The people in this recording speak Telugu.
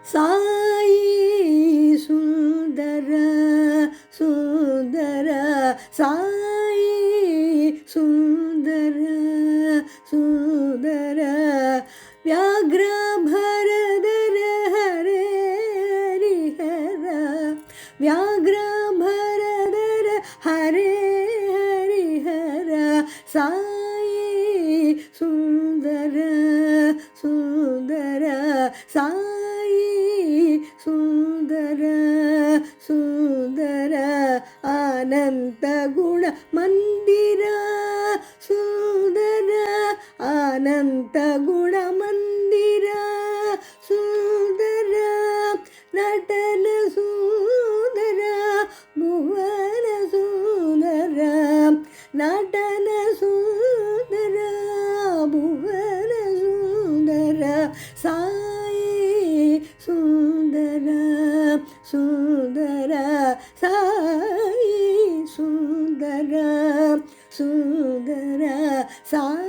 సాయి సుందర సుందర సాయి సుందర సుందర వ్యాఘ్రభరధర హరే హరిహర వ్యాఘ్రభరధర హరే హరిహర సాయి సుందర సుందర సాయి సుందర సుందర అనంత గుణ మందిర సుందర అనంత గుణ మందిర సుందర నటన సుందర భువన సుందర నటన సుందర భువన సుందర సాయి సుందర సుందర సాయి సుందర సుందర సాయి